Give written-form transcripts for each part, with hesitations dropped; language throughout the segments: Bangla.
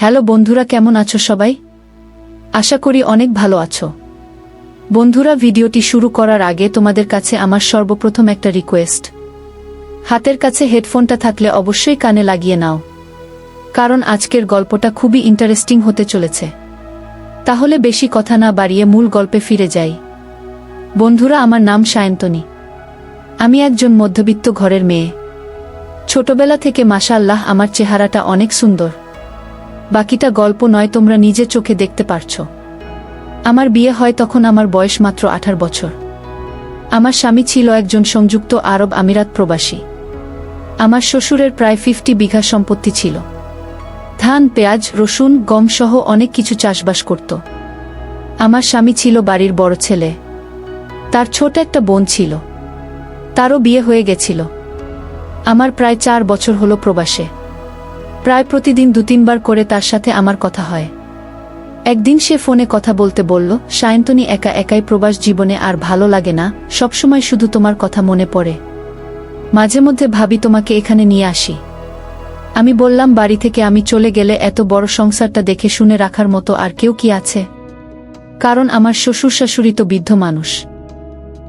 হ্যালো বন্ধুরা, কেমন আছো সবাই? আশা করি অনেক ভালো আছো। বন্ধুরা, ভিডিওটি শুরু করার আগে তোমাদের কাছে আমার সর্বপ্রথম একটা রিকোয়েস্ট। হাতের কাছে হেডফোনটা থাকলে অবশ্যই কানে লাগিয়ে নাও, কারণ আজকের গল্পটা খুবই ইন্টারেস্টিং হতে চলেছে। তাহলে বেশি কথা না বাড়িয়ে মূল গল্পে ফিরে যাই। বন্ধুরা, আমার নাম সায়ন্তনী। আমি একজন মধ্যবিত্ত ঘরের মেয়ে। ছোটবেলা থেকে মাশাআল্লাহ আমার চেহারাটা অনেক সুন্দর। বাকিটা গল্প নয়, তোমরা নিজে চোখে দেখতে পারছো। আমার বিয়ে হয় তখন আমার বয়স মাত্র 18 বছর। আমার স্বামী ছিল একজন সংযুক্ত আরব আমিরাত প্রবাসী। আমার শ্বশুরের প্রায় 50 বিঘা সম্পত্তি ছিল। ধান, পেঁয়াজ, রসুন, গম সহ অনেক কিছু চাষবাস করত। আমার স্বামী ছিল বাড়ির বড় ছেলে। তার ছোট একটা বোন ছিল, তারও বিয়ে হয়ে গেছিল। আমার প্রায় 4 বছর হলো প্রবাসে। প্রায় প্রতিদিন 2-3 বার করে তার সাথে আমার কথা হয়। একদিন সে ফোনে কথা বলতে বলল, সায়ন্তনী, একা একাই প্রবাস জীবনে আর ভালো লাগে না, সবসময় শুধু তোমার কথা মনে পড়ে। মাঝে মধ্যে ভাবি তোমাকে এখানে নিয়ে আসি। আমি বললাম, বাড়ি থেকে আমি চলে গেলে এত বড় সংসারটা দেখে শুনে রাখার মতো আর কেউ কি আছে? কারণ আমার শ্বশুর শাশুড়ি তো বৃদ্ধ মানুষ।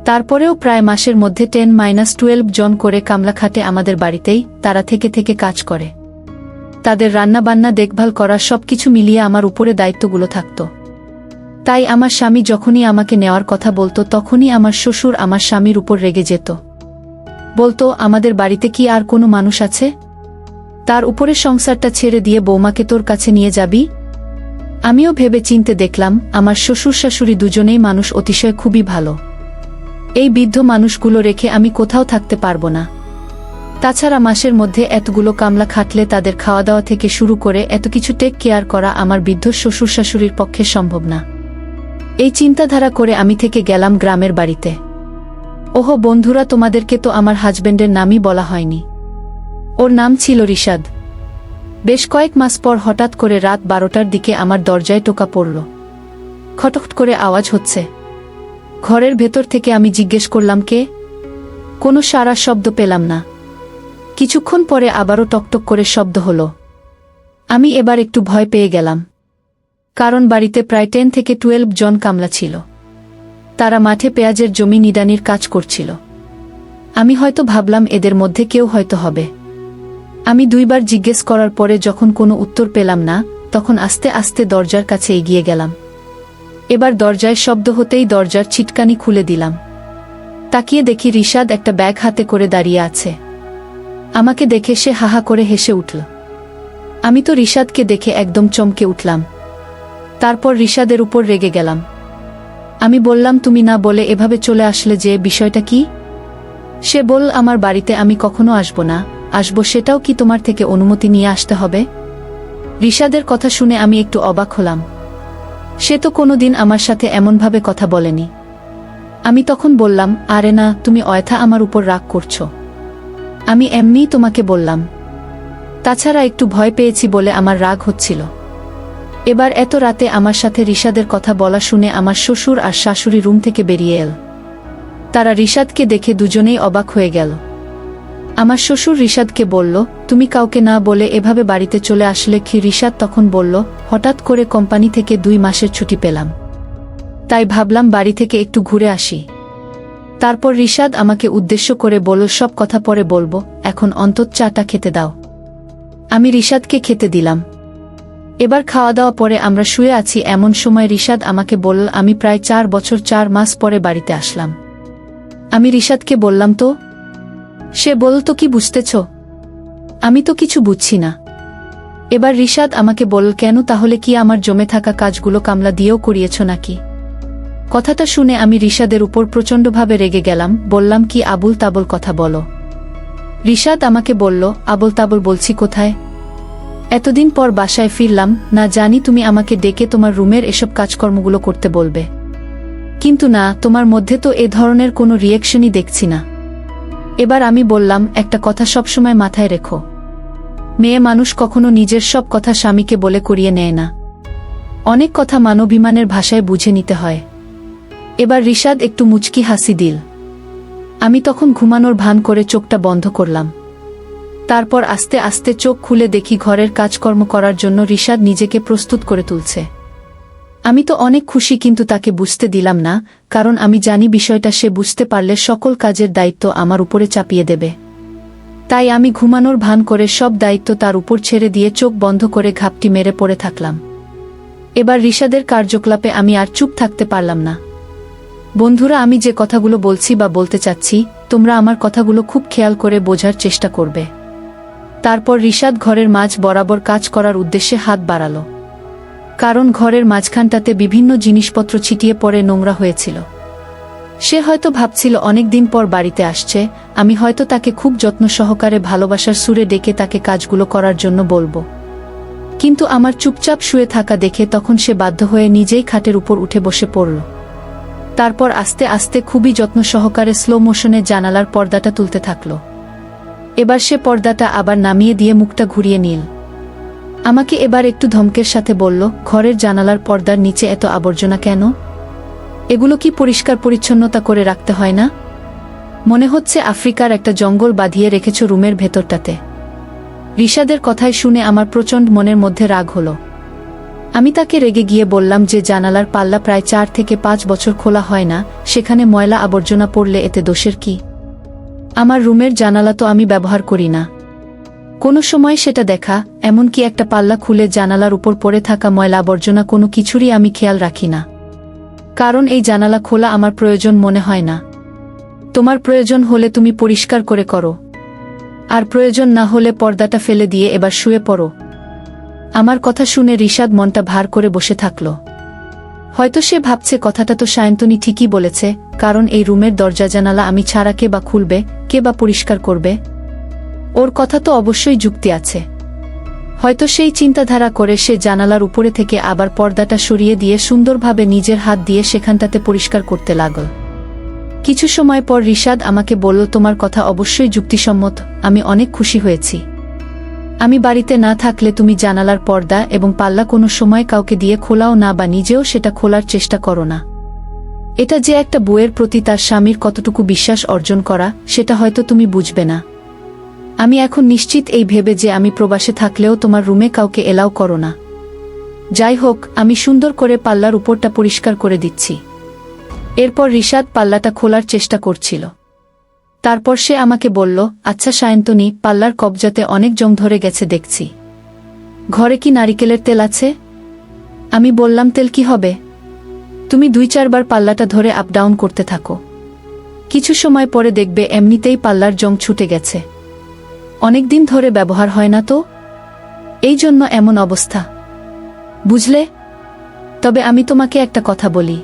তারপরেও প্রায় মাসের মধ্যে 10-12 জন করে কামলা খাটে আমাদের বাড়িতেই, তারা থেকে থেকে কাজ করে। তাদের রান্নাবান্না দেখভাল করা সবকিছু মিলিয়ে আমার উপরে দায়িত্বগুলো থাকত। তাই আমার স্বামী যখনই আমাকে নেওয়ার কথা বলতো, তখনই আমার শ্বশুর আমার স্বামীর উপর রেগে যেত। বলতো, আমাদের বাড়িতে কি আর কোনো মানুষ আছে? তার উপরে সংসারটা ছেড়ে দিয়ে বৌমাকে তোর কাছে নিয়ে যাবি? আমিও ভেবে চিনতে দেখলাম, আমার শ্বশুর শাশুড়ি দুজনেই মানুষ অতিশয় খুবই ভালো। এই বৃদ্ধ মানুষগুলো রেখে আমি কোথাও থাকতে পারবো না। তাছাড়া মাসের মধ্যে এতগুলো কামলা খাটলে তাদের খাওয়া দাওয়া থেকে শুরু করে এত কিছু টেক কেয়ার করা আমার বৃদ্ধ শ্বশুর শাশুড়ির পক্ষে সম্ভব না। এই চিন্তাধারা করে আমি থেকে গেলাম গ্রামের বাড়িতে। ওহো বন্ধুরা, তোমাদেরকে তো আমার হাজবেন্ডের নামই বলা হয়নি। ওর নাম ছিল রিশাদ। বেশ কয়েক মাস পর হঠাৎ করে রাত 12টার দিকে আমার দরজায় টোকা পড়ল। খটখট করে আওয়াজ হচ্ছে। ঘরের ভেতর থেকে আমি জিজ্ঞেস করলাম, কে? কোনো সাড়া শব্দ পেলাম না। কিছুক্ষণ পরে আবারও টকটক করে শব্দ হলো। আমি এবার একটু ভয় পেয়ে গেলাম, কারণ বাড়িতে প্রায় 10-12 জন কামলা ছিল। তারা মাঠে পেঁয়াজের জমি নিড়ানির কাজ করছিল। আমি হয়তো ভাবলাম এদের মধ্যে কেউ হয়তো হবে। আমি 2 বার জিজ্ঞেস করার পরে যখন কোনো উত্তর পেলাম না, তখন আস্তে আস্তে দরজার কাছে এগিয়ে গেলাম। এবার দরজায় শব্দ হতেই দরজার ছিটকানি খুলে দিলাম। তাকিয়ে দেখি রিশাদ একটা ব্যাগ হাতে করে দাঁড়িয়ে আছে। আমাকে দেখে সে হাহা করে হেসে উঠল। আমি তো রিশাদকে দেখে একদম চমকে উঠলাম। তারপর রিশাদের উপর রেগে গেলাম। আমি বললাম, তুমি না বলে এভাবে চলে আসলে যে, বিষয়টা কি? সে বলল, আমার বাড়িতে আমি কখনো আসবো না, আসবো সেটাও কি তোমার থেকে অনুমতি নিয়ে আসতে হবে? রিশাদের কথা শুনে আমি একটু অবাক হলাম। সে তো কোনোদিন আমার সাথে এমনভাবে কথা বলেনি। আমি তখন বললাম, আরে না, তুমি অযথা আমার উপর রাগ করছো। আমি এমনিই তোমাকে বললাম। তাছাড়া একটু ভয় পেয়েছি বলে আমার রাগ হচ্ছিল। এবার এত রাতে আমার সাথে রিশাদের কথা বলা শুনে আমার শ্বশুর আর শাশুড়ি রুম থেকে বেরিয়ে এল। তারা রিশাদকে দেখে দুজনেই অবাক হয়ে গেল। আমার শ্বশুর রিশাদকে বলল, তুমি কাউকে না বলে এভাবে বাড়িতে চলে আসলে কি? রিশাদ তখন বলল, হঠাৎ করে কোম্পানি থেকে 2 মাসের ছুটি পেলাম, তাই ভাবলাম বাড়ি থেকে একটু ঘুরে আসি। তারপর রিশাদ আমাকে উদ্দেশ্য করে বলল, সব কথা পরে বলবো, এখন অন্তত চাটা খেতে দাও। আমি রিশাদকে খেতে দিলাম। এবার খাওয়া দাওয়া পরে আমরা শুয়ে আছি, এমন সময় রিশাদ আমাকে বলল, আমি প্রায় 4 বছর 4 মাস পরে বাড়িতে আসলাম। আমি রিশাদকে বললাম, তো? সে বলল, তো কি বুঝতেছ? আমি তো কিছু বুঝছি না। এবার রিশাদ আমাকে বলল, কেন তাহলে কি আমার জমে থাকা কাজগুলো কামলা দিয়েও করিয়েছ নাকি? কথাটা শুনে আমি রিশাদের উপর প্রচণ্ডভাবে রেগে গেলাম। বললাম, কি আবুল তাবল কথা বলো? রিশাদ আমাকে বলল, আবল তাবল বলছি কোথায়? এতদিন পর বাসায় ফিরলাম, না জানি তুমি আমাকে ডেকে তোমার রুমের এসব কাজকর্মগুলো করতে বলবে। কিন্তু না, তোমার মধ্যে তো এ ধরনের কোনো রিয়াকশনই দেখছি না। এবার আমি বললাম, একটা কথা সবসময় মাথায় রেখো, মেয়ে মানুষ কখনো নিজের সব কথা স্বামীকে বলে করিয়ে নেয় না। অনেক কথা মানবিমানের ভাষায় বুঝে নিতে হয়। এবার রিশাদ একটু মুচকি হাসি দিল। আমি তখন ঘুমানোর ভান করে চোখটা বন্ধ করলাম। তারপর আস্তে আস্তে চোখ খুলে দেখি ঘরের কাজকর্ম করার জন্য রিশাদ নিজেকে প্রস্তুত করে তুলছে। আমি তো অনেক খুশি, কিন্তু তাকে বুঝতে দিলাম না, কারণ আমি জানি বিষয়টা সে বুঝতে পারলে সকল কাজের দায়িত্ব আমার উপরে চাপিয়ে দেবে। তাই আমি ঘুমানোর ভান করে সব দায়িত্ব তার উপর ছেড়ে দিয়ে চোখ বন্ধ করে ঘাপটি মেরে পড়ে থাকলাম। এবার রিশাদের কার্যকলাপে আমি আর চুপ থাকতে পারলাম না। বন্ধুরা, আমি যে কথাগুলো বলছি বা বলতে চাচ্ছি, তোমরা আমার কথাগুলো খুব খেয়াল করে বোঝার চেষ্টা করবে। তারপর রিশাদ ঘরের মাঝ বরাবর কাজ করার উদ্দেশ্যে হাত বাড়ালো, কারণ ঘরের মাঝখানটাতে বিভিন্ন জিনিসপত্র ছিটিয়ে পড়ে নোংরা হয়েছিল। সে হয়তো ভাবছিল অনেক দিন পর বাড়িতে আসছে, আমি হয়তো তাকে খুব যত্ন সহকারে ভালোবাসার সুরে ডেকে তাকে কাজগুলো করার জন্য বলবো। কিন্তু আমার চুপচাপ শুয়ে থাকা দেখে তখন সে বাধ্য হয়ে নিজেই খাটের উপর উঠে বসে পড়ল। তারপর আস্তে আস্তে খুবই যত্ন সহকারে স্লো মোশনে জানালার পর্দাটা তুলতে থাকল। এবার সে পর্দাটা আবার নামিয়ে দিয়ে মুখটা ঘুরিয়ে নিল। আমাকে এবার একটু ধমকের সাথে বলল, ঘরের জানালার পর্দার নিচে এত আবর্জনা কেন? এগুলো কি পরিষ্কার পরিচ্ছন্নতা করে রাখতে হয় না? মনে হচ্ছে আফ্রিকার একটা জঙ্গল বাঁধিয়ে রেখেছ রুমের ভেতরটাতে। রিশাদের কথায় শুনে আমার প্রচণ্ড মনের মধ্যে রাগ হলো। আমি তাকে রেগে গিয়ে বললাম যে জানালার পাল্লা প্রায় 4 থেকে 5 বছর খোলা হয় না, সেখানে ময়লা আবর্জনা পড়লে এতে দোষের কি? আমার রুমের জানালা তো আমি ব্যবহার করি না কোনো সময় সেটা দেখা, এমনকি একটা পাল্লা খুলে জানালার উপর পড়ে থাকা ময়লা আবর্জনা কোনো কিছুরই আমি খেয়াল রাখি না, কারণ এই জানালা খোলা আমার প্রয়োজন মনে হয় না। তোমার প্রয়োজন হলে তুমি পরিষ্কার করে করো, আর প্রয়োজন না হলে পর্দাটা ফেলে দিয়ে এবার শুয়ে পড়ো। আমার কথা শুনে রিশাদ মনটা ভার করে বসে থাকল। হয়তো সে ভাবছে কথাটা তো সায়ন্তনী ঠিকই বলেছে, কারণ এই রুমের দরজা জানালা আমি ছাড়া কে বা খুলবে, কে বা পরিষ্কার করবে? ওর কথা তো অবশ্যই যুক্তি আছে। হয়তো সেই চিন্তাধারা করে সে জানালার উপরে থেকে আবার পর্দাটা সরিয়ে দিয়ে সুন্দরভাবে নিজের হাত দিয়ে সেখানটাতে পরিষ্কার করতে লাগল। কিছু সময় পর রিশাদ আমাকে বলল, তোমার কথা অবশ্যই যুক্তিসম্মত, আমি অনেক খুশি হয়েছি। আমি বাড়িতে না থাকলে তুমি জানালার পর্দা এবং পাল্লা কোনো সময় কাউকে দিয়ে খোলাও না, বা নিজেও সেটা খোলার চেষ্টা করো না। এটা যে একটা বউয়ের প্রতি তার স্বামীর কতটুকু বিশ্বাস অর্জন করা, সেটা হয়তো তুমি বুঝবে না। আমি এখন নিশ্চিত এই ভেবে যে আমি প্রবাসে থাকলেও তোমার রুমে কাউকে এলাও করো না। যাই হোক, আমি সুন্দর করে পাল্লার উপরটা পরিষ্কার করে দিচ্ছি। এরপর রিশাদ পাল্লাটা খোলার চেষ্টা করছিল। তারপর সে আমাকে বলল, আচ্ছা সায়ন্তনী, পাল্লার কবজাতে অনেক জং ধরে গেছে দেখছি। ঘরে কি নারিকেলের তেল আছে? আমি বললাম, তেল কি হবে? তুমি 2-4 বার পাল্লাটা ধরে আপ ডাউন করতে থাকো, কিছু সময় পরে দেখবে এমনিতেই পাল্লার জং ছুটে গেছে। অনেকদিন ধরে ব্যবহার হয় না তো, এই জন্য এমন অবস্থা, বুঝলে? তবে আমি তোমাকে একটা কথা বলি,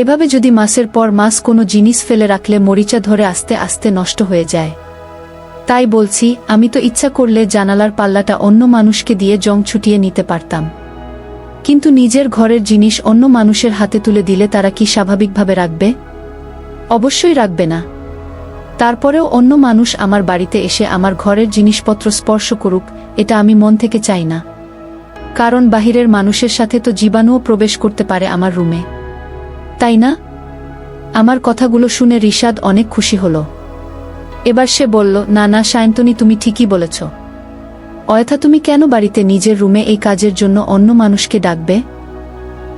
এভাবে যদি মাসের পর মাস কোনো জিনিস ফেলে রাখলে মরিচা ধরে আস্তে আস্তে নষ্ট হয়ে যায়। তাই বলছি, আমি তো ইচ্ছা করলে জানালার পাল্লাটা অন্য মানুষকে দিয়ে জং ছুটিয়ে নিতে পারতাম, কিন্তু নিজের ঘরের জিনিস অন্য মানুষের হাতে তুলে দিলে তারা কি স্বাভাবিকভাবে রাখবে? অবশ্যই রাখবে না। তারপরেও অন্য মানুষ আমার বাড়িতে এসে আমার ঘরের জিনিসপত্র স্পর্শ করুক, এটা আমি মন থেকে চাই না, কারণ বাহিরের মানুষের সাথে তো জীবাণুও প্রবেশ করতে পারে আমার রুমে, তাই না? আমার কথাগুলো শুনে রিশাদ অনেক খুশি হলো। এবার সে বলল, না না সায়ন্তনী, তুমি ঠিকই বলেছ। অয়থা তুমি কেন বাড়িতে নিজের রুমে এই কাজের জন্য অন্য মানুষকে ডাকবে?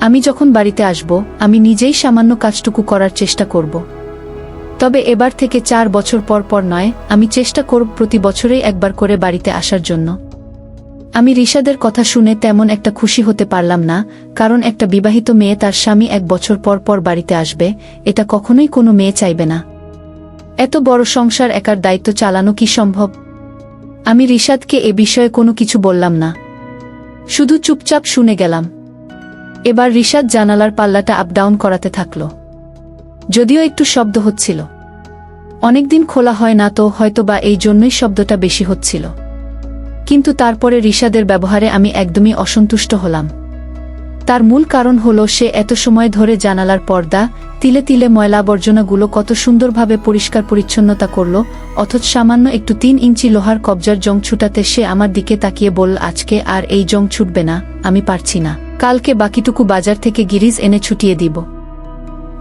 আমি যখন বাড়িতে আসব, আমি নিজেই সামান্য কাজটুকু করার চেষ্টা করব। তবে এবার থেকে 4 বছর পর পর নয়, আমি চেষ্টা করব প্রতি বছরেই একবার করে বাড়িতে আসার জন্য। আমি রিশাদের কথা শুনে তেমন একটা খুশি হতে পারলাম না, কারণ একটা বিবাহিত মেয়ে তার স্বামী 1 বছর পর পর বাড়িতে আসবে, এটা কখনোই কোনো মেয়ে চাইবে না। এত বড় সংসার একার দায়িত্ব চালানো কি সম্ভব? আমি রিশাদকে এ বিষয়ে কোনো কিছু বললাম না, শুধু চুপচাপ শুনে গেলাম। এবার রিশাদ জানালার পাল্লাটা আপ ডাউন করাতে থাকল, যদিও একটু শব্দ হচ্ছিল। অনেকদিন খোলা হয় না তো, হয়তোবা এই জন্যই শব্দটা বেশি হচ্ছিল। কিন্তু তারপরে রিশাদের ব্যবহারে আমি একদমই অসন্তুষ্ট হলাম। তার মূল কারণ হলো সে এত সময় ধরে জানালার পর্দা, তিলে তিলে ময়লা আবর্জনাগুলো কত সুন্দরভাবে পরিষ্কার পরিচ্ছন্নতা করল, অথচ সামান্য একটু 3 ইঞ্চি লোহার কবজার জং ছুটাতে সে আমার দিকে তাকিয়ে বলল, আজকে আর এই জং ছুটবে না, আমি পারছি না, কালকে বাকিটুকু বাজার থেকে গিরিজ এনে ছুটিয়ে দিব।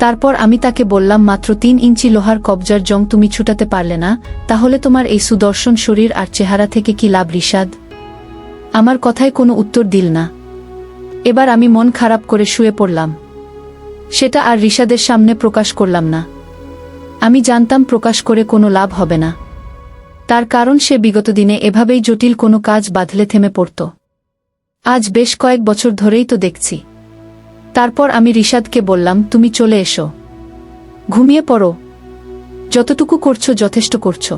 তারপর আমি তাকে বললাম, মাত্র 3 ইঞ্চি লোহার কবজার জং তুমি ছুটাতে পারলে না, তাহলে তোমার এই সুদর্শন শরীর আর চেহারা থেকে কি লাভ রিশাদ? আমার কথায় কোনো উত্তর দিল না। এবার আমি মন খারাপ করে শুয়ে পড়লাম। সেটা আর রিশাদের সামনে প্রকাশ করলাম না। আমি জানতাম প্রকাশ করে কোনো লাভ হবে না। তার কারণ সে বিগত দিনে এভাবেই জটিল কোনো কাজ বাঁধলে থেমে পড়ত। আজ বেশ কয়েক বছর ধরেই তো দেখছি। তারপর আমি রিশাদকে বললাম, তুমি চলে এসো, ঘুমিয়ে পড়ো, যতটুকু করছো যথেষ্ট করছো,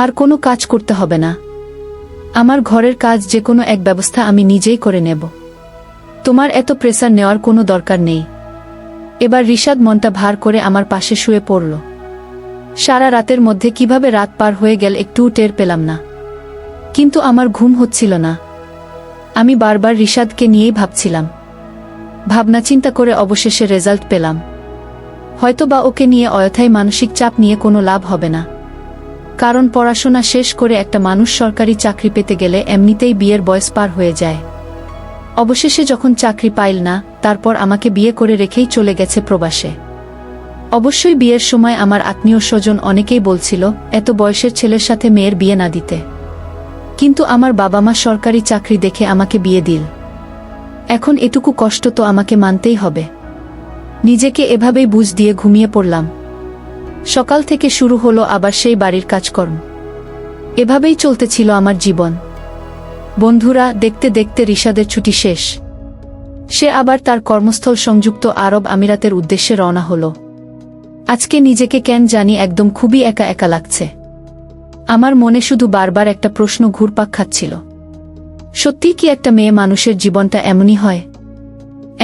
আর কোনো কাজ করতে হবে না। আমার ঘরের কাজ যে কোনো এক ব্যবস্থা আমি নিজেই করে নেব, তোমার এত প্রেসার নেওয়ার কোনো দরকার নেই। এবার রিশাদ মনটা ভার করে আমার পাশে শুয়ে পড়ল। সারা রাতের মধ্যে কিভাবে রাত পার হয়ে গেল একটুও টের পেলাম না। কিন্তু আমার ঘুম হচ্ছিল না। আমি বারবার রিশাদকে নিয়েই ভাবছিলাম। ভাবনা চিন্তা করে অবশেষে রেজাল্ট পেলাম। হয়তোবা ওকে নিয়ে অযথাই মানসিক চাপ নিয়ে কোনো লাভ হবে না। কারণ পড়াশোনা শেষ করে একটা মানুষ সরকারি চাকরি পেতে গেলে এমনিতেই বিয়ের বয়স পার হয়ে যায়। অবশেষে যখন চাকরি পাইল না, তারপর আমাকে বিয়ে করে রেখেই চলে গেছে প্রবাসে। অবশ্যই বিয়ের সময় আমার আত্মীয় স্বজন অনেকেই বলছিল এত বয়সের ছেলের সাথে মেয়ের বিয়ে না দিতে। কিন্তু আমার বাবা মা সরকারি চাকরি দেখে আমাকে বিয়ে দিল। এখন এটুকু কষ্ট তো আমাকে মানতেই হবে। নিজেকে এভাবেই বুঝ দিয়ে ঘুমিয়ে পড়লাম। সকাল থেকে শুরু হলো আবার সেই বাড়ির কাজকর্ম। এভাবেই চলতেছিল আমার জীবন। বন্ধুরা, দেখতে দেখতে রিশাদের ছুটি শেষ। সে আবার তার কর্মস্থল সংযুক্ত আরব আমিরাতের উদ্দেশ্যে রওনা হলো। আজকে নিজেকে কেন জানি একদম খুবই একা একা লাগছে। আমার মনে শুধু বারবার একটা প্রশ্ন ঘুরপাক খাচ্ছিল, সত্যিই কি একটা মেয়ে মানুষের জীবনটা এমনই হয়?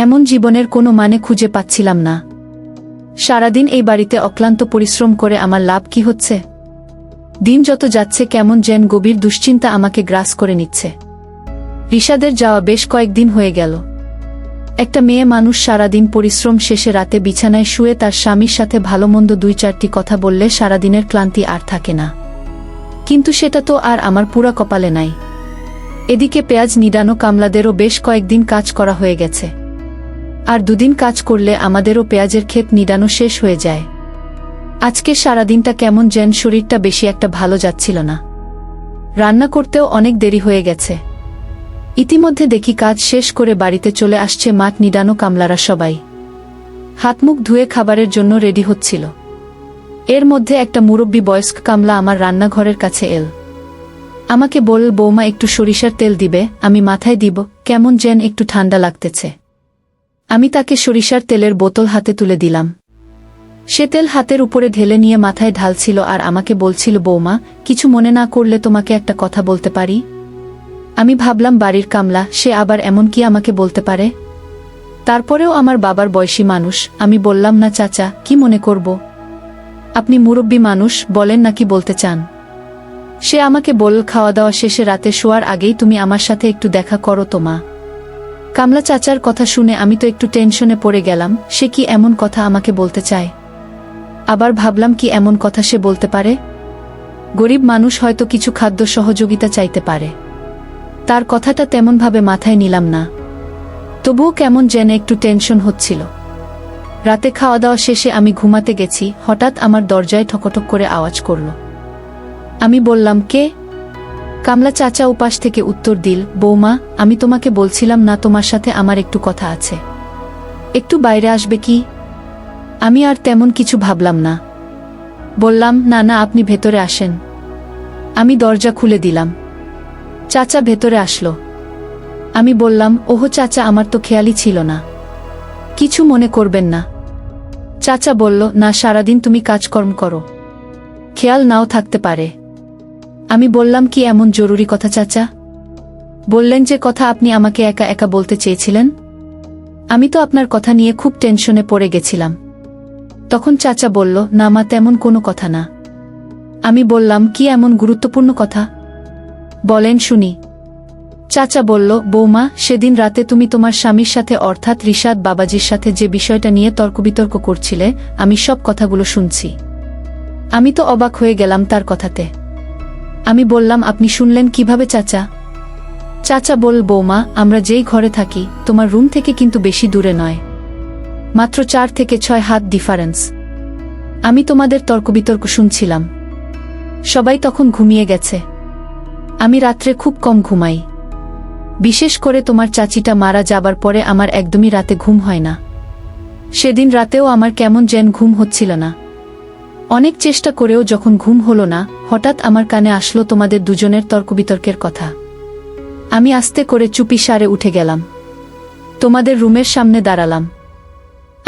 এমন জীবনের কোনো মানে খুঁজে পাচ্ছিলাম না। সারাদিন এই বাড়িতে অক্লান্ত পরিশ্রম করে আমার লাভ কি হচ্ছে? দিন যত যাচ্ছে কেমন যেন গভীর দুশ্চিন্তা আমাকে গ্রাস করে নিচ্ছে। রিশাদের যাওয়া বেশ কয়েকদিন হয়ে গেল। একটা মেয়ে মানুষ সারাদিন পরিশ্রম শেষে রাতে বিছানায় শুয়ে তার স্বামীর সাথে ভালো মন্দ 2-4টি কথা বললে সারাদিনের ক্লান্তি আর থাকে না। কিন্তু সেটা তো আর আমার পুরা কপালে নাই। এদিকে পেঁয়াজ নিডানো কামলাদেরও বেশ কয়েকদিন কাজ করা হয়ে গেছে। আর 2 দিন কাজ করলে আমাদেরও পেঁয়াজের ক্ষেত নিডানো শেষ হয়ে যায়। আজকে সারাদিনটা কেমন যেন শরীরটা বেশি একটা ভালো যাচ্ছিল না। রান্না করতেও অনেক দেরি হয়ে গেছে। ইতিমধ্যে দেখি কাজ শেষ করে বাড়িতে চলে আসছে মাঠ নিডানো কামলারা সবাই। হাত মুখ ধুয়ে খাবারের জন্য রেডি হচ্ছিল। এর মধ্যে একটা মুরব্বী বয়স্ক কামলা আমার রান্নাঘরের কাছে এল। আমাকে বলল, বৌমা একটু সরিষার তেল দিবে? আমি মাথায় দিব, কেমন যেন একটু ঠান্ডা লাগতেছে। আমি তাকে সরিষার তেলের বোতল হাতে তুলে দিলাম। সে তেল হাতের উপরে ঢেলে নিয়ে মাথায় ঢালছিল আর আমাকে বলছিল, বৌমা, কিছু মনে না করলে তোমাকে একটা কথা বলতে পারি? আমি ভাবলাম বাড়ির কামলা, সে আবার এমন কি আমাকে বলতে পারে? তারপরেও আমার বাবার বয়সী মানুষ, আমি বললাম, না চাচা, কি মনে করব? আপনি মুরব্বী মানুষ, বলেন না কি বলতে চান। সে আমাকে বলল, খাওয়া দাওয়া শেষে রাতে শোয়ার আগেই তুমি আমার সাথে একটু দেখা করো তো মা। কামলা চাচার কথা শুনে আমি তো একটু টেনশনে পড়ে গেলাম। সে কি এমন কথা আমাকে বলতে চায়? আবার ভাবলাম, কি এমন কথা সে বলতে পারে? গরিব মানুষ, হয়তো কিছু খাদ্য সহযোগিতা চাইতে পারে। তার কথাটা তেমনভাবে মাথায় নিলাম না। তবুও কেমন যেন একটু টেনশন হচ্ছিল। রাতে খাওয়া দাওয়া শেষে আমি ঘুমাতে গেছি। হঠাৎ আমার দরজায় ঠকঠক করে আওয়াজ করল। আমি বললাম, কে? কামলা চাচা উপাস থেকে উত্তর দিল, বৌমা, আমি তোমাকে বলছিলাম না তোমার সাথে আমার একটু কথা আছে, একটু বাইরে আসবে কি? আমি আর তেমন কিছু ভাবলাম না। বললাম, না না, আপনি ভেতরে আসেন। আমি দরজা খুলে দিলাম। চাচা ভেতরে আসলো। আমি বললাম, ওহো চাচা, আমার তো খেয়ালই ছিল না, কিছু মনে করবেন না। চাচা বলল, না, সারাদিন তুমি কাজকর্ম করো, খেয়াল নাও থাকতে পারে। আমি বললাম, কি এমন জরুরি কথা চাচা? বললেন যে কথা আপনি আমাকে একা একা বলতে চেয়েছিলেন। আমি তো আপনার কথা নিয়ে খুব টেনশনে পড়ে গেছিলাম। তখন চাচা বলল, না মা, তেমন কোনো কথা না। আমি বললাম, কি এমন গুরুত্বপূর্ণ কথা? বলেন শুনি। চাচা বলল, বৌমা, সেদিন রাতে তুমি তোমার স্বামীর সাথে অর্থাৎ রিশাদ বাবাজির সাথে যে বিষয়টা নিয়ে তর্কবিতর্ক করছিলে, আমি সব কথাগুলো শুনছি। আমি তো অবাক হয়ে গেলাম তার কথাতে। আমি বললাম, আপনি শুনলেন কিভাবে চাচা? চাচা বল, বৌমা, আমরা যেই ঘরে থাকি তোমার রুম থেকে কিন্তু বেশি দূরে নয়। মাত্র 4 থেকে 6 হাত ডিফারেন্স। আমি তোমাদের তর্কবিতর্ক শুনছিলাম। সবাই তখন ঘুমিয়ে গেছে। আমি রাত্রে খুব কম ঘুমাই। বিশেষ করে তোমার চাচিটা মারা যাবার পরে আমার একদমই রাতে ঘুম হয় না। সেদিন রাতেও আমার কেমন যেন ঘুম হচ্ছিল না। অনেক চেষ্টা করেও যখন ঘুম হলো না, হঠাৎ আমার কানে আসলো তোমাদের দুজনের তর্কবিতর্কের কথা। আমি আস্তে করে চুপি সারে উঠে গেলাম। তোমাদের রুমের সামনে দাঁড়ালাম।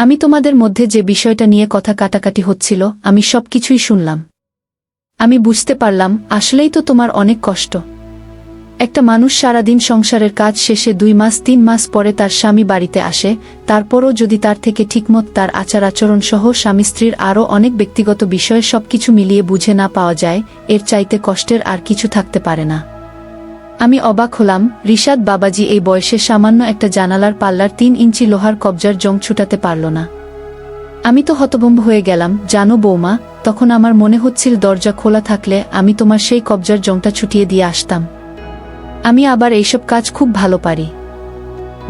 আমি তোমাদের মধ্যে যে বিষয়টা নিয়ে কথা কাটাকাটি হচ্ছিল, আমি সবকিছুই শুনলাম। আমি বুঝতে পারলাম আসলেই তো তোমার অনেক কষ্ট। একটা মানুষ সারাদিন সংসারের কাজ শেষে 2 মাস 3 মাস পরে তার স্বামী বাড়িতে আসে, তারপরও যদি তার থেকে ঠিকমত তার আচার আচরণ সহ স্বামী স্ত্রীর আরও অনেক ব্যক্তিগত বিষয়ে সবকিছু মিলিয়ে বুঝে না পাওয়া যায়, এর চাইতে কষ্টের আর কিছু থাকতে পারে না। আমি অবাক হলাম, রিশাদ বাবাজি এই বয়সে সামান্য একটা জানালার পাল্লার 3 ইঞ্চি লোহার কবজার জং ছুটাতে পারল না। আমি তো হতভম্ব হয়ে গেলাম। জানো বৌমা, তখন আমার মনে হচ্ছিল দরজা খোলা থাকলে আমি তোমার সেই কবজার জংটা ছুটিয়ে দিয়ে আসতাম। আমি আবার এইসব কাজ খুব ভালো পারি।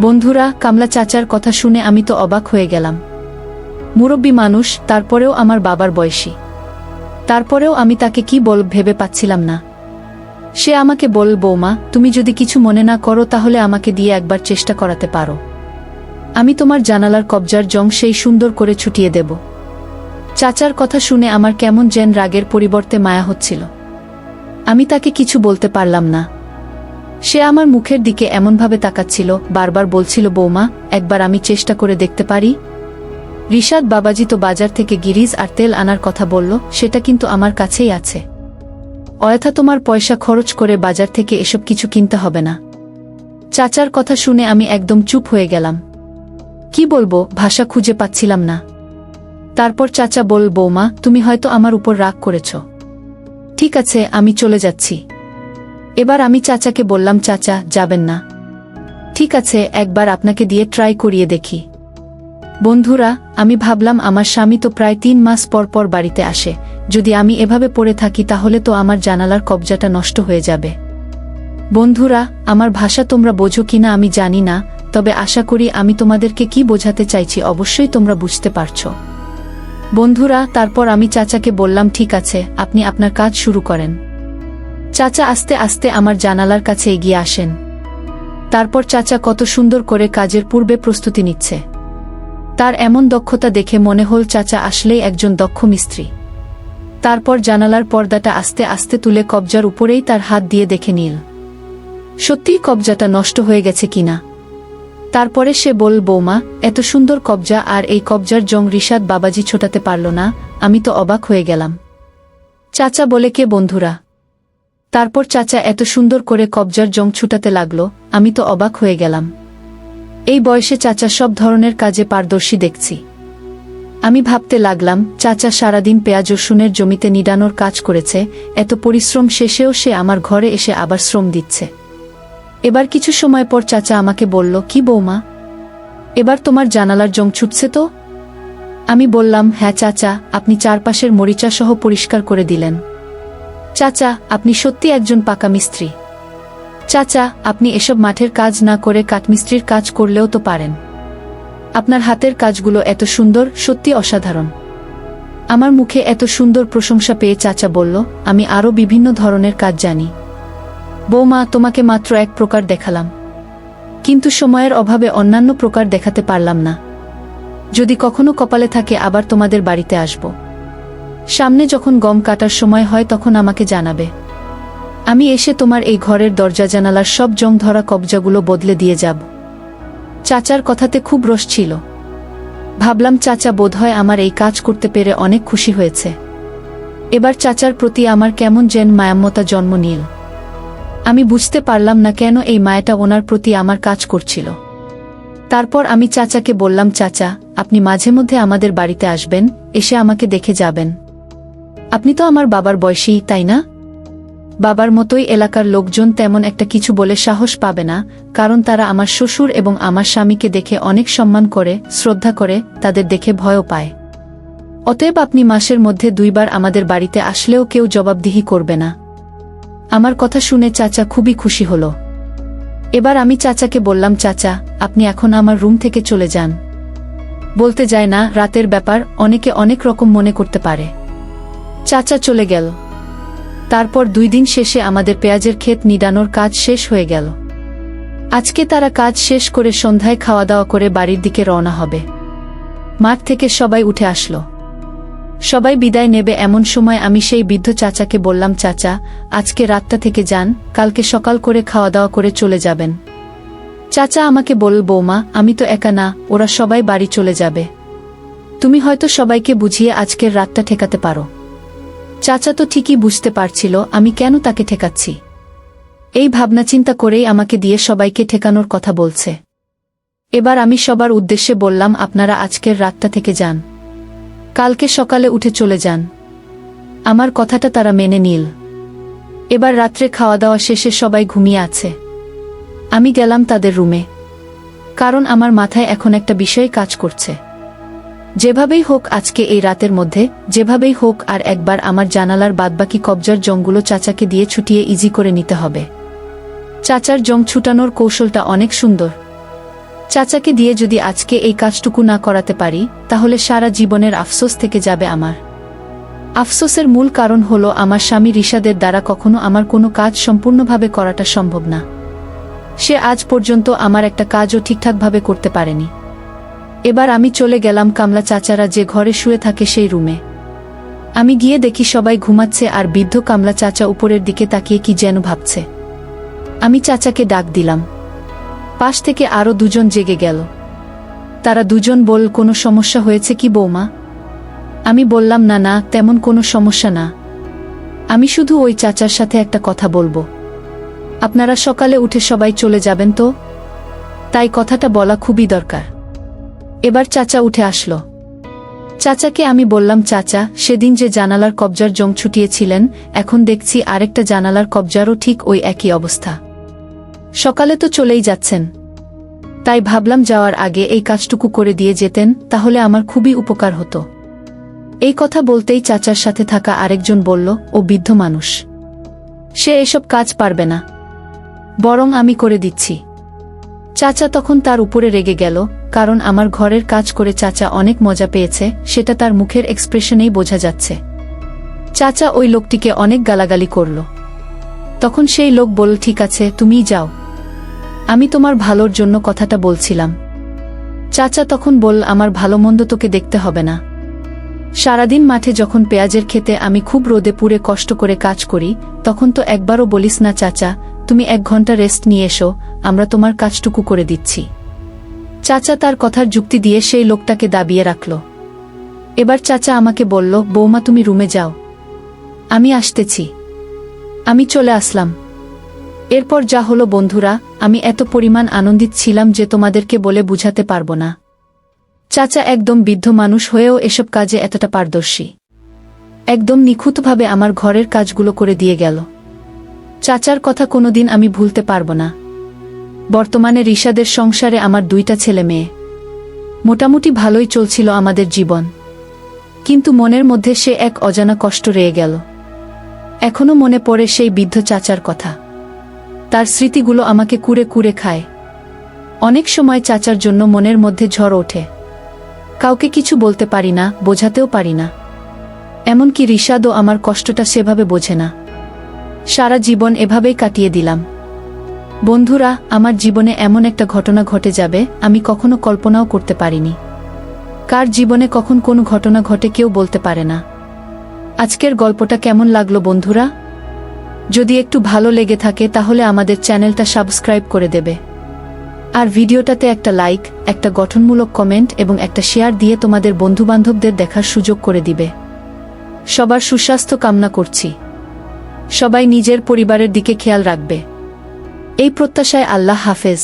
বন্ধুরা, কামলা চাচার কথা শুনে আমি তো অবাক হয়ে গেলাম। মুরব্বী মানুষ, তারপরেও আমার বাবার বয়সী। তারপরেও আমি তাকে কি বল ভেবে পাচ্ছিলাম না। সে আমাকে বল, বৌমা, তুমি যদি কিছু মনে না করো তাহলে আমাকে দিয়ে একবার চেষ্টা করাতে পারো। আমি তোমার জানালার কবজার জং সেই সুন্দর করে ছুটিয়ে দেব। চাচার কথা শুনে আমার কেমন যেন রাগের পরিবর্তে মায়া হচ্ছিল। আমি তাকে কিছু বলতে পারলাম না। সে আমার মুখের দিকে এমনভাবে তাকাচ্ছিল, বারবার বলছিল, বৌমা, একবার আমি চেষ্টা করে দেখতে পারি। রিশাদ বাবাজি তো বাজার থেকে গিরিজ আর তেল আনার কথা বলল, সেটা কিন্তু আমার কাছেই আছে। অযথা তোমার পয়সা খরচ করে বাজার থেকে এসব কিছু কিনতে হবে না। চাচার কথা শুনে আমি একদম চুপ হয়ে গেলাম। কি বলবো, ভাষা খুঁজে পাচ্ছিলাম না। তারপর চাচা বল, বৌমা, তুমি হয়তো আমার উপর রাগ করেছ। ঠিক আছে, আমি চলে যাচ্ছি। এবার আমি চাচাকে বললাম, চাচা, যাবেন না? ঠিক আছে, একবার আপনাকে দিয়ে ট্রাই করিয়ে দেখি। বন্ধুরা, আমি ভাবলাম আমার স্বামী তো প্রায় 3 মাস পর পর বাড়িতে আসে, যদি আমি এভাবে পড়ে থাকি তাহলে তো আমার জানালার কবজাটা নষ্ট হয়ে যাবে। বন্ধুরা, আমার ভাষা তোমরা বোঝো কিনা আমি জানি না, তবে আশা করি আমি তোমাদেরকে কি বোঝাতে চাইছি অবশ্যই তোমরা বুঝতে পারছো। বন্ধুরা, তারপর আমি চাচাকে বললাম, ঠিক আছে, আপনি আপনার কাজ শুরু করেন। চাচা আস্তে আস্তে আমার জানালার কাছে এগিয়ে আসেন। তারপর চাচা কত সুন্দর করে কাজের পূর্বে প্রস্তুতি নিচ্ছে। তার এমন দক্ষতা দেখে মনে হল চাচা আসলেই একজন দক্ষ মিস্ত্রি। তারপর জানালার পর্দাটা আস্তে আস্তে তুলে কবজার উপরেই তার হাত দিয়ে দেখে নিল সত্যিই কবজাটা নষ্ট হয়ে গেছে কিনা। তারপরে সে বল, বৌমা, এত সুন্দর কবজা আর এই কবজার জং রিশাদ বাবাজি ছোটাতে পারল না। আমি তো অবাক হয়ে গেলাম। চাচা বলে, কে? বন্ধুরা। তারপর চাচা এত সুন্দর করে কবজার জং ছুটাতে লাগলো, আমি তো অবাক হয়ে গেলাম। এই বয়সে চাচা সব ধরনের কাজে পারদর্শী দেখছি। আমি ভাবতে লাগলাম, চাচা সারাদিন পেঁয়াজ রসুনের জমিতে নিড়ানোর কাজ করেছে, এত পরিশ্রম শেষেও সে আমার ঘরে এসে আবার শ্রম দিচ্ছে। এবার কিছু সময় পর চাচা আমাকে বলল, কি বৌমা, এবার তোমার জানালার জং ছুটছে তো? আমি বললাম, হ্যাঁ চাচা, আপনি চারপাশের মরিচা সহ পরিষ্কার করে দিলেন। চাচা, আপনি সত্যি একজন পাকা মিস্ত্রি। চাচা, আপনি এসব মাঠের কাজ না করে কাঠমিস্ত্রির কাজ করলেও তো পারেন। আপনার হাতের কাজগুলো এত সুন্দর, সত্যি অসাধারণ। আমার মুখে এত সুন্দর প্রশংসা পেয়ে চাচা বলল, আমি আরও বিভিন্ন ধরনের কাজ জানি। বৌমা, তোমাকে মাত্র এক প্রকার দেখালাম, কিন্তু সময়ের অভাবে অন্যান্য প্রকার দেখাতে পারলাম না। যদি কখনো কপালে থাকে আবার তোমাদের বাড়িতে আসব। সামনে যখন গম কাটার সময় হয় তখন আমাকে জানাবে। আমি এসে তোমার এই ঘরের দরজা জানালার সব জং ধরা কবজাগুলো বদলে দিয়ে যাব। চাচার কথাতে খুব রস ছিল। ভাবলাম চাচা বোধহয় আমার এই কাজ করতে পেরে অনেক খুশি হয়েছে। এবার চাচার প্রতি আমার কেমন যেন মায়ামমতা জন্ম নিল। আমি বুঝতে পারলাম না কেন এই মায়াটা ওনার প্রতি আমার কাজ করছিল। তারপর আমি চাচাকে বললাম, চাচা, আপনি মাঝে মধ্যে আমাদের বাড়িতে আসবেন, এসে আমাকে দেখে যাবেন। আপনি তো আমার বাবার বয়সী, তাই না? বাবার মতোই এলাকার লোকজন তেমন একটা কিছু বলে সাহস পাবে না, কারণ তারা আমার শ্বশুর এবং আমার স্বামীকে দেখে অনেক সম্মান করে, শ্রদ্ধা করে, তাদের দেখে ভয়ও পায়। অতএব আপনি মাসের মধ্যে 2 বার আমাদের বাড়িতে আসলেও কেউ জবাবদিহি করবে না। আমার কথা শুনে চাচা খুবই খুশি হল। এবার আমি চাচাকে বললাম, চাচা, আপনি এখন আমার রুম থেকে চলে যান। বলতে যায় না, রাতের ব্যাপার অনেকে অনেক রকম মনে করতে পারে। চাচা চলে গেল। তারপর 2 দিন শেষে আমাদের পেঁয়াজের ক্ষেত নিড়ানোর কাজ শেষ হয়ে গেল। আজকে তারা কাজ শেষ করে সন্ধ্যায় খাওয়া দাওয়া করে বাড়ির দিকে রওনা হবে। মাঠ থেকে সবাই উঠে আসলো। সবাই বিদায় নেবে এমন সময় আমি সেই বৃদ্ধ চাচাকে বললাম, চাচা, আজকে রাতটা থেকে যান, কালকে সকাল করে খাওয়া দাওয়া করে চলে যাবেন। চাচা আমাকে বলল, বৌমা, আমি তো একা না, ওরা সবাই বাড়ি চলে যাবে। তুমি হয়তো সবাইকে বুঝিয়ে আজকের রাতটা ঠেকাতে পারো। চাচা তো ঠিকই বুঝতে পারছিল আমি কেন তাকে ঠেকাচ্ছি। এই ভাবনা চিন্তা করেই আমাকে দিয়ে সবাইকে ঠেকানোর কথা বলছে। এবার আমি সবার উদ্দেশ্যে বললাম, আপনারা আজকের রাতটা থেকে যান, কালকে সকালে উঠে চলে যান। আমার কথাটা তারা মেনে নিল। এবার রাত্রে খাওয়া দাওয়া শেষে সবাই ঘুমিয়ে আছে। আমি গেলাম তাদের রুমে, কারণ আমার মাথায় এখন একটা বিষয় কাজ করছে। যেভাবেই হোক আজকে এই রাতের মধ্যে, যেভাবেই হোক আর একবার আমার জানালার বাদবাকি কবজার জংগুলো চাচাকে দিয়ে ছুটিয়ে ইজি করে নিতে হবে। চাচার জং ছুটানোর কৌশলটা অনেক সুন্দর। চাচাকে দিয়ে যদি আজকে এই কাজটুকু না করাতে পারি, তাহলে সারা জীবনের আফসোস থেকে যাবে আমার। আফসোসের মূল কারণ হলো আমার স্বামী রিশাদের দ্বারা কখনো আমার কোনো কাজ সম্পূর্ণভাবে করাটা সম্ভব না। সে আজ পর্যন্ত আমার একটা কাজও ঠিকঠাকভাবে করতে পারেনি। এবার আমি চলে গেলাম কামলা চাচারা যে ঘরে শুয়ে থাকে সেই রুমে। আমি গিয়ে দেখি সবাই ঘুমাচ্ছে আর বৃদ্ধ কামলা চাচা উপরের দিকে তাকিয়ে কি যেন ভাবছে। আমি চাচাকে ডাক দিলাম। পাশ থেকে আরো 2 জন জেগে গেল। তারা 2 জন বলল, কোনো সমস্যা হয়েছে কি বৌমা? আমি বললাম, না না, তেমন কোনো সমস্যা না। আমি শুধু ওই চাচার সাথে একটা কথা বলবো। আপনারা সকালে উঠে সবাই চলে যাবেন তো? তাই কথাটা বলা খুবই দরকার। এবার চাচা উঠে আসলো। চাচাকে আমি বললাম, চাচা, সেদিন যে জানালার কবজার জং ছুটিয়েছিলেন, এখন দেখছি আরেকটা জানালার কবজারও ঠিক ওই একই অবস্থা। সকালে তো চলেই যাচ্ছেন, তাই ভাবলাম যাওয়ার আগে এই কাজটুকু করে দিয়ে যেতেন, তাহলে আমার খুবই উপকার হতো। এই কথা বলতেই চাচার সাথে থাকা আরেকজন বলল, ও বৃদ্ধ মানুষ, সে এসব কাজ পারবে না, বরং আমি করে দিচ্ছি। চাচা তখন তার উপরে রেগে গেল, কারণ আমার ঘরের কাজ করে চাচা অনেক মজা পেয়েছে, সেটা তার মুখের এক্সপ্রেশনেই বোঝা যাচ্ছে। চাচা ওই লোকটিকে অনেক গালাগালি করল। তখন সেই লোক বলল, ঠিক আছে, তুমিই যাও, আমি তোমার ভালোর জন্য কথাটা বলছিলাম। চাচা তখন বলল, আমার ভালো মন্দ তোকে দেখতে হবে না। সারাদিন মাঠে যখন পেঁয়াজের ক্ষেতে আমি খুব রোদে পুড়ে কষ্ট করে কাজ করি, তখন তো একবারও বলিস না, চাচা, তুমি 1 ঘন্টা রেস্ট নিয়ে এসো, আমরা তোমার কাজটুকু করে দিচ্ছি। চাচা তার কথার যুক্তি দিয়ে সেই লোকটাকে দাবিয়ে রাখল। এবার চাচা আমাকে বলল, বৌমা, তুমি রুমে যাও, আমি আসতেছি। আমি চলে আসলাম। এরপর যা হলো বন্ধুরা, আমি এত পরিমাণ আনন্দিত ছিলাম যে তোমাদেরকে বলে বুঝাতে পারবো না। চাচা একদম বৃদ্ধ মানুষ হয়েও এসব কাজে এতটা পারদর্শী। একদম নিখুঁতভাবে আমার ঘরের কাজগুলো করে দিয়ে গেল। চাচার কথা কোনোদিন আমি ভুলতে পারবো না। বর্তমানে রিশাদের সংসারে আমার 2টা ছেলে মেয়ে। মোটামুটি ভালোই চলছিল আমাদের জীবন, কিন্তু মনের মধ্যে সে এক অজানা কষ্ট রয়ে গেল। এখনো মনে পড়ে সেই বৃদ্ধ চাচার কথা। তার স্মৃতিগুলো আমাকে কুরে কুরে খায়। অনেক সময় চাচার জন্য মনের মধ্যে ঝড় ওঠে। কাউকে কিছু বলতে পারি না, বোঝাতেও পারি না। এমনকি রিশাদও আমার কষ্টটা সেভাবে বোঝে না। সারা জীবন এভাবেই কাটিয়ে দিলাম। বন্ধুরা, আমার জীবনে এমন একটা ঘটনা ঘটে যাবে আমি কখনো কল্পনাও করতে পারিনি। কার জীবনে কখন কোন ঘটনা ঘটে কেউ বলতে পারে না। আজকের গল্পটা কেমন লাগলো বন্ধুরা? যদি একটু ভালো লেগে থাকে তাহলে আমাদের চ্যানেলটা সাবস্ক্রাইব করে দেবে। আর ভিডিওটাতে একটা লাইক, একটা গঠনমূলক কমেন্ট এবং একটা শেয়ার দিয়ে তোমাদের বন্ধুবান্ধবদের দেখার সুযোগ করে দিবে। সবার সুস্বাস্থ্য কামনা করছি। সবাই নিজের পরিবারের দিকে খেয়াল রাখবে, এই প্রত্যাশায় আল্লাহ হাফেজ।